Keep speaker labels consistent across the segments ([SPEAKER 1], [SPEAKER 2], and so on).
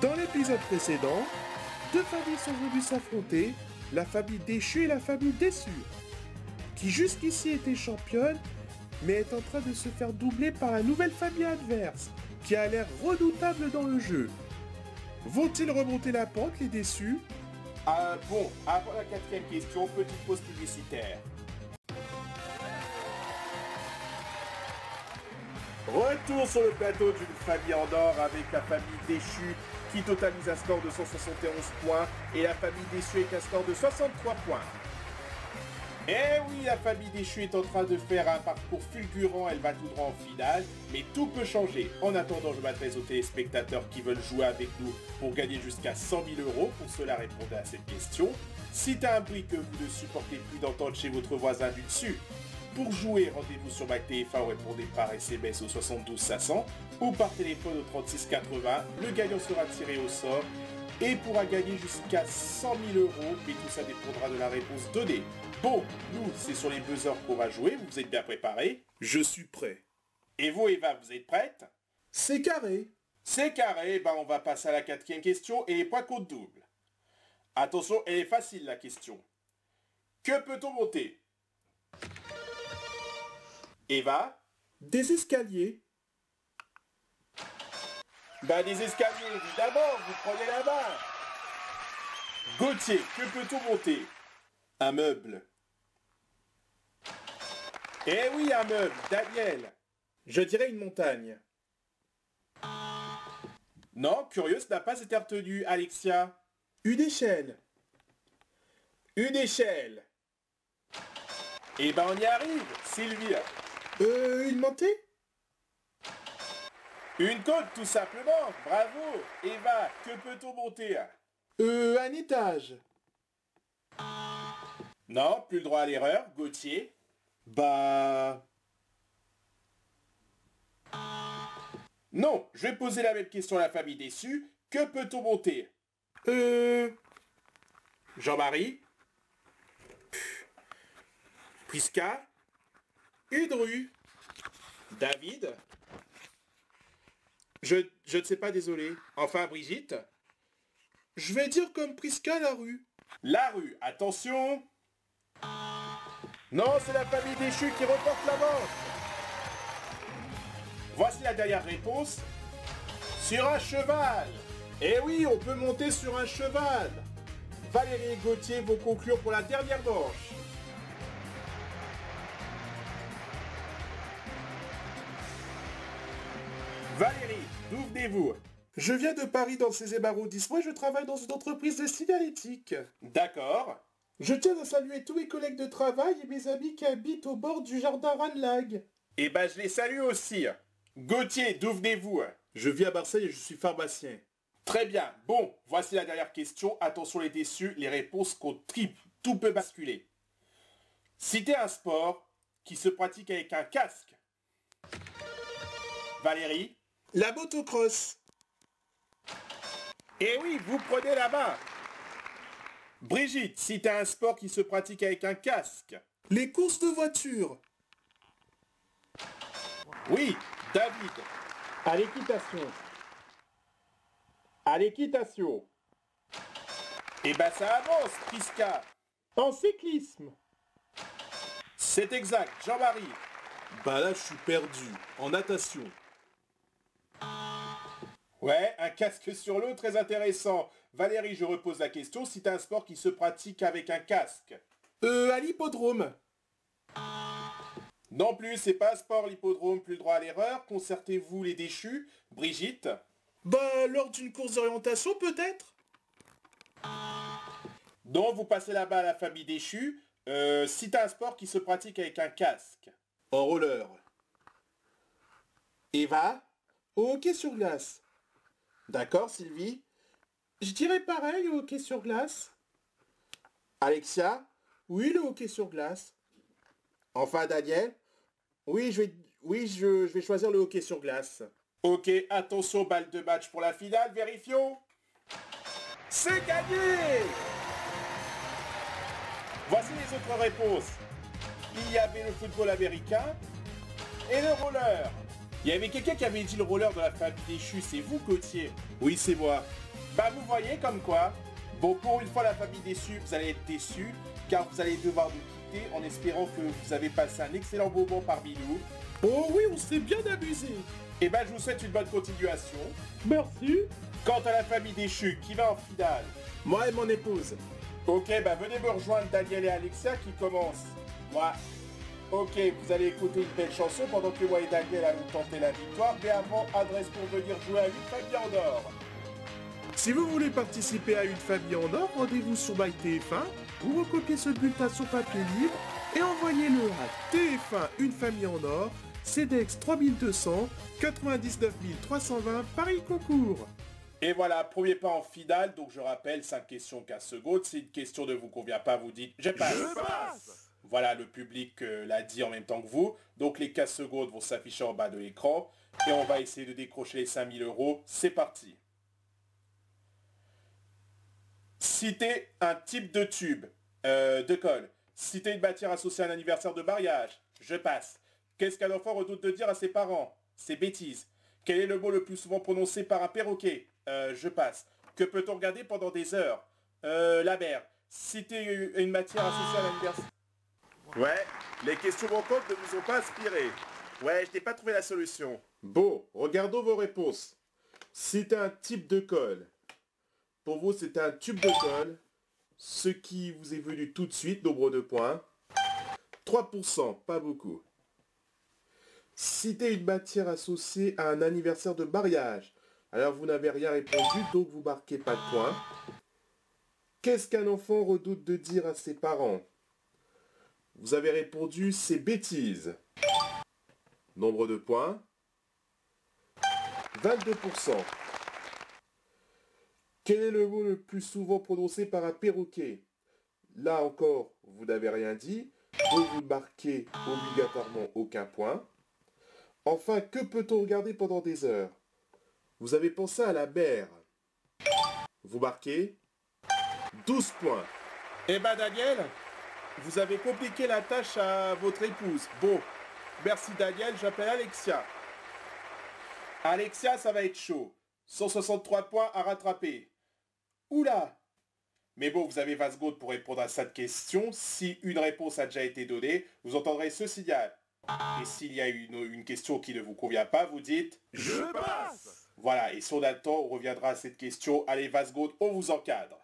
[SPEAKER 1] Dans l'épisode précédent, deux familles sont venues s'affronter, la famille déchue et la famille déçue, qui jusqu'ici était championne, mais est en train de se faire doubler par la nouvelle famille adverse, qui a l'air redoutable dans le jeu. Vont-ils remonter la pente, les déçus?
[SPEAKER 2] Bon, avant la quatrième question, petite pause publicitaire. Retour sur le plateau d'une famille en or avec la famille déchue qui totalise un score de 171 points et la famille déçue avec un score de 63 points. Eh oui, la famille déchue est en train de faire un parcours fulgurant, elle va tout droit en finale, mais tout peut changer. En attendant, je m'adresse aux téléspectateurs qui veulent jouer avec nous pour gagner jusqu'à 100 000 €. Pour cela, répondez à cette question. Si t'as un bruit que vous ne supportez plus d'entendre chez votre voisin du dessus, pour jouer, rendez-vous sur MyTF1 ou répondez par SMS au 72 500 ou par téléphone au 36 80. Le gagnant sera tiré au sort et pourra gagner jusqu'à 100 000 €, mais tout ça dépendra de la réponse donnée. Bon, nous, c'est sur les buzzers qu'on va jouer, vous êtes bien préparés?
[SPEAKER 1] Je suis prêt.
[SPEAKER 2] Et vous, Eva, vous êtes prête?
[SPEAKER 1] C'est carré.
[SPEAKER 2] C'est carré, on va passer à la quatrième question et les points comptent double. Attention, elle est facile la question. Que peut-on monter? Eva?
[SPEAKER 1] Des escaliers.
[SPEAKER 2] Des escaliers, évidemment, vous prenez la main. Gauthier, que peut-on monter? Un meuble. Eh oui, un meuble. Daniel?
[SPEAKER 1] Je dirais une montagne.
[SPEAKER 2] Non, Curieuse n'a pas été retenue. Alexia?
[SPEAKER 1] Une échelle.
[SPEAKER 2] Une échelle. Eh on y arrive. Sylvie?
[SPEAKER 1] Une montée?
[SPEAKER 2] Une côte, tout simplement. Bravo. Eva, que peut-on monter?
[SPEAKER 1] Un étage.
[SPEAKER 2] Non, plus le droit à l'erreur. Gauthier? Non, je vais poser la même question à la famille déçue. Que peut-on monter? Jean-Marie? Prisca?
[SPEAKER 1] Une rue.
[SPEAKER 2] David?
[SPEAKER 1] Je ne sais pas, désolé.
[SPEAKER 2] Enfin, Brigitte?
[SPEAKER 1] Je vais dire comme Prisca la rue.
[SPEAKER 2] La rue, attention! Non, c'est la famille déchue qui reporte la manche. Voici la dernière réponse. Sur un cheval. Eh oui, on peut monter sur un cheval. Valérie et Gauthier vont conclure pour la dernière manche. Valérie, d'où venez-vous?
[SPEAKER 1] Je viens de Paris dans le 16e arrondissement et je travaille dans une entreprise de signalétique.
[SPEAKER 2] D'accord.
[SPEAKER 1] Je tiens à saluer tous mes collègues de travail et mes amis qui habitent au bord du jardin Ranelagh.
[SPEAKER 2] Eh je les salue aussi. Gauthier, d'où venez-vous?
[SPEAKER 1] Je vis à Marseille et je suis pharmacien.
[SPEAKER 2] Très bien. Bon, voici la dernière question. Attention les déçus, les réponses comptent triple. Tout peut basculer. Citez un sport qui se pratique avec un casque. Valérie?
[SPEAKER 1] La motocross.
[SPEAKER 2] Eh oui, vous prenez la main. Brigitte, citez un sport qui se pratique avec un casque.
[SPEAKER 1] Les courses de voiture.
[SPEAKER 2] Oui, David.
[SPEAKER 3] À l'équitation. À l'équitation.
[SPEAKER 2] Eh ça avance, Prisca.
[SPEAKER 3] En cyclisme.
[SPEAKER 2] C'est exact, Jean-Marie.
[SPEAKER 1] Là, je suis perdu. En natation.
[SPEAKER 2] Ouais, un casque sur l'eau, très intéressant. Valérie, je repose la question. Cite un sport qui se pratique avec un casque.
[SPEAKER 1] À l'hippodrome.
[SPEAKER 2] Non plus, c'est pas un sport, l'hippodrome, plus le droit à l'erreur. Concertez-vous les déchus. Brigitte?
[SPEAKER 1] Lors d'une course d'orientation, peut-être.
[SPEAKER 2] Non, vous passez là-bas à la famille déchue. Cite un sport qui se pratique avec un casque.
[SPEAKER 1] En roller.
[SPEAKER 2] Eva?
[SPEAKER 1] Au hockey sur glace.
[SPEAKER 2] D'accord, Sylvie?
[SPEAKER 1] Je dirais pareil au hockey sur glace.
[SPEAKER 2] Alexia?
[SPEAKER 1] Oui, le hockey sur glace.
[SPEAKER 2] Enfin, Daniel?
[SPEAKER 1] Oui, je vais choisir le hockey sur glace.
[SPEAKER 2] Ok, attention, balle de match pour la finale, vérifions. C'est gagné! Voici les autres réponses. Il y avait le football américain et le roller. Il y avait quelqu'un qui avait dit le roller de la famille déchue, c'est vous, Gauthier?
[SPEAKER 1] Oui, c'est moi.
[SPEAKER 2] Bah vous voyez comme quoi. Bon, pour une fois la famille déçue, vous allez être déçus, car vous allez devoir nous quitter en espérant que vous avez passé un excellent moment parmi nous.
[SPEAKER 1] Oh oui, on s'est bien amusé.
[SPEAKER 2] Et bah je vous souhaite une bonne continuation.
[SPEAKER 3] Merci.
[SPEAKER 2] Quant à la famille déchue, qui va en finale?
[SPEAKER 1] Moi et mon épouse.
[SPEAKER 2] Ok, bah venez me rejoindre Daniel et Alexia qui commencent. Moi. Ok, vous allez écouter une belle chanson pendant que moi et Daniel allons tenter la victoire, mais avant, adresse pour venir jouer à une famille en or.
[SPEAKER 1] Si vous voulez participer à une famille en or, rendez-vous sur MyTF1, vous recopiez ce bulletin sur papier libre et envoyez-le à TF1 Une famille en or, CEDEX 3200 99 320 Paris Concours.
[SPEAKER 2] Et voilà, premier pas en finale, donc je rappelle, 5 questions 15 secondes. Si une question ne vous convient pas, vous dites « Je passe ».
[SPEAKER 1] Je passe.
[SPEAKER 2] Voilà, le public l'a dit en même temps que vous. Donc les 15 secondes vont s'afficher en bas de l'écran. Et on va essayer de décrocher les 5000 €. C'est parti. Citez un type de tube, de colle. Citez une matière associée à un anniversaire de mariage. Je passe. Qu'est-ce qu'un enfant redoute de dire à ses parents? C'est bêtise. Quel est le mot le plus souvent prononcé par un perroquet? Je passe. Que peut-on regarder pendant des heures? La mer. Citez une matière associée à l'anniversaire. Ouais, les questions manquantes ne vous ont pas inspiré. Ouais, je n'ai pas trouvé la solution.
[SPEAKER 1] Bon, regardons vos réponses. Citez un type de colle. Pour vous, c'est un tube de colle. Ce qui vous est venu tout de suite, nombre de points. 3%, pas beaucoup. Citez une matière associée à un anniversaire de mariage. Alors vous n'avez rien répondu, donc vous marquez pas de points. Qu'est-ce qu'un enfant redoute de dire à ses parents? Vous avez répondu, c'est bêtise. Nombre de points. 22%. Quel est le mot le plus souvent prononcé par un perroquet? Là encore, vous n'avez rien dit, donc vous ne marquez obligatoirement aucun point. Enfin, que peut-on regarder pendant des heures? Vous avez pensé à la mer. Vous marquez 12 points.
[SPEAKER 2] Eh ben Daniel, vous avez compliqué la tâche à votre épouse. Bon, merci Daniel, j'appelle Alexia. Alexia, ça va être chaud. 163 points à rattraper. Oula! Mais bon, vous avez 20 secondes pour répondre à cette question. Si une réponse a déjà été donnée, vous entendrez ce signal. Et s'il y a une question qui ne vous convient pas, vous dites «
[SPEAKER 1] Je passe !»
[SPEAKER 2] Voilà, et si on a le temps, on reviendra à cette question. Allez, 20 secondes, on vous encadre.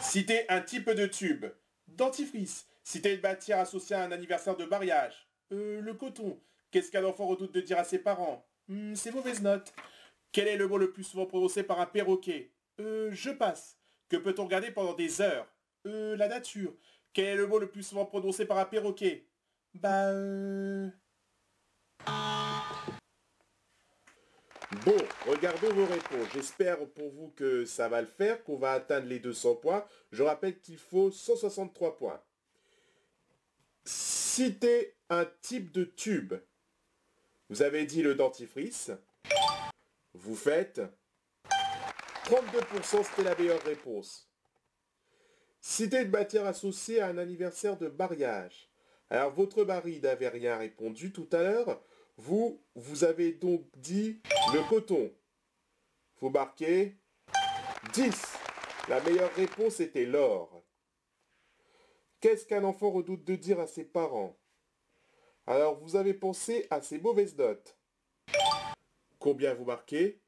[SPEAKER 2] Citez un type de tube. Dentifrice. Citez une matière associée à un anniversaire de mariage. Le coton. Qu'est-ce qu'un enfant redoute de dire à ses parents? C'est mauvaise note. Quel est le mot le plus souvent prononcé par un perroquet? Je passe. Que peut-on regarder pendant des heures? La nature. Quel est le mot le plus souvent prononcé par un perroquet?
[SPEAKER 1] Bon, regardons vos réponses. J'espère pour vous que ça va le faire, qu'on va atteindre les 200 points. Je rappelle qu'il faut 163 points. Citez un type de tube. Vous avez dit le dentifrice. Vous faites 32%, c'était la meilleure réponse. Citez une matière associée à un anniversaire de mariage. Alors, votre mari n'avait rien répondu tout à l'heure. Vous avez donc dit le coton. Vous marquez 10. La meilleure réponse était l'or. Qu'est-ce qu'un enfant redoute de dire à ses parents? Alors, vous avez pensé à ces mauvaises notes. Combien vous marquez?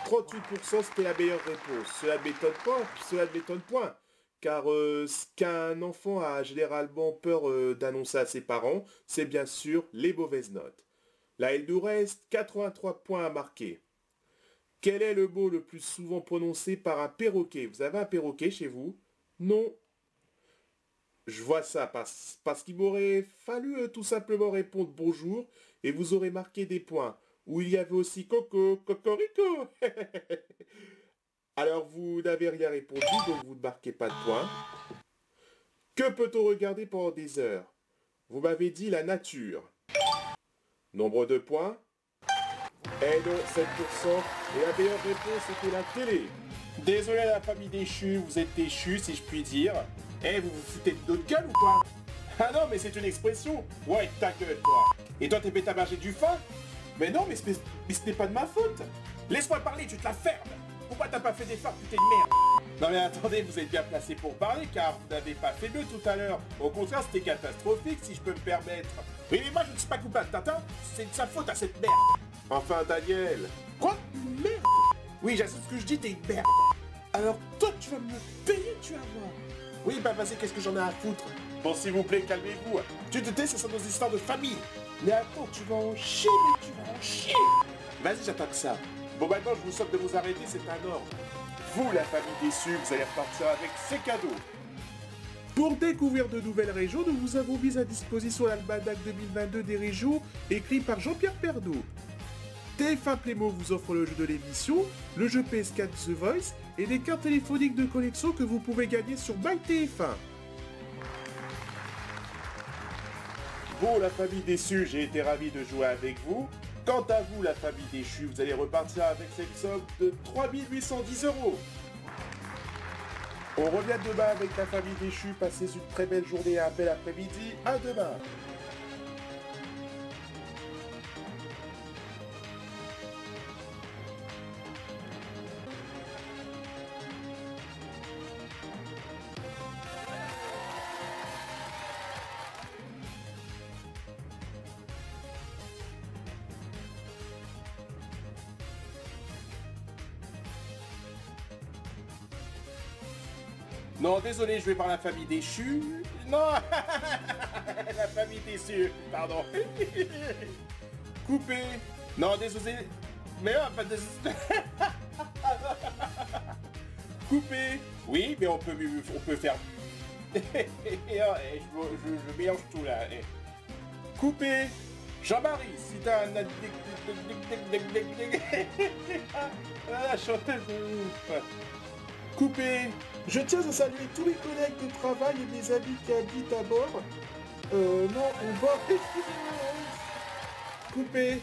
[SPEAKER 1] 38%, c'était la meilleure réponse. Cela ne m'étonne pas, cela ne m'étonne point. Car ce qu'un enfant a généralement peur d'annoncer à ses parents, c'est bien sûr les mauvaises notes. Là, il nous reste 83 points à marquer. Quel est le mot le plus souvent prononcé par un perroquet? Vous avez un perroquet chez vous? Non. Je vois ça parce qu'il m'aurait fallu tout simplement répondre bonjour et vous aurez marqué des points. Où il y avait aussi coco, cocorico. Alors vous n'avez rien répondu, donc vous ne marquez pas de points. Que peut-on regarder pendant des heures? Vous m'avez dit la nature. Nombre de points? Eh non, 7%. Et la meilleure réponse était la télé.
[SPEAKER 2] Désolé à la famille déchue, vous êtes déchus si je puis dire. Eh, vous vous foutez de notre gueule ou quoi? Ah non, mais c'est une expression. Ouais, ta gueule, toi. Et toi, t'es bêta berger du fin? Mais non, mais ce n'est pas de ma faute. Laisse-moi parler, tu te la fermes. Pourquoi t'as pas fait d'effort, putain de merde? Non mais attendez, vous êtes bien placé pour parler car vous n'avez pas fait mieux tout à l'heure. Au contraire, c'était catastrophique si je peux me permettre. Oui mais moi je ne suis pas coupable, Tintin. C'est de sa faute à cette merde.
[SPEAKER 1] Enfin, Daniel.
[SPEAKER 2] Quoi? Une merde? Oui, j'assume ce que je dis, t'es une merde.
[SPEAKER 1] Alors toi, tu vas me payer, tu vas voir.
[SPEAKER 2] Oui, bah vas-y, qu'est-ce que j'en ai à foutre? Bon, s'il vous plaît, calmez-vous. Tu te tais, ce sont nos histoires de famille.
[SPEAKER 1] Mais attends, tu vas en chier, mais tu vas en chier.
[SPEAKER 2] Vas-y, j'attends que ça. Bon, maintenant, je vous souhaite de vous arrêter, c'est un ordre. Vous, la famille déçue, vous allez repartir avec ces cadeaux.
[SPEAKER 1] Pour découvrir de nouvelles régions, nous vous avons mis à disposition l'almanach 2022 des régions, écrit par Jean-Pierre Pernaut. TF1 Playmo vous offre le jeu de l'émission, le jeu PS4 The Voice et des cartes téléphoniques de collection que vous pouvez gagner sur MyTF1.
[SPEAKER 2] Vous, la famille déçue, j'ai été ravi de jouer avec vous. Quant à vous, la famille déchue, vous allez repartir avec cette somme de 3810 €. On revient demain avec la famille déchue. Passez une très belle journée et un bel après-midi. À demain. Non, désolé, je vais par la famille déchue. Non, la famille déçue, pardon. Coupé. Non, désolé. Mais non, pas désolé. Coupé. Oui, mais on peut faire... je mélange tout là. Coupé. Jean-Marie, si t'as un... Ah, chanteuse de ouf. Coupé.
[SPEAKER 1] Je tiens à saluer tous mes collègues de travail et mes amis qui habitent à bord. Non, on bord.
[SPEAKER 2] Coupé.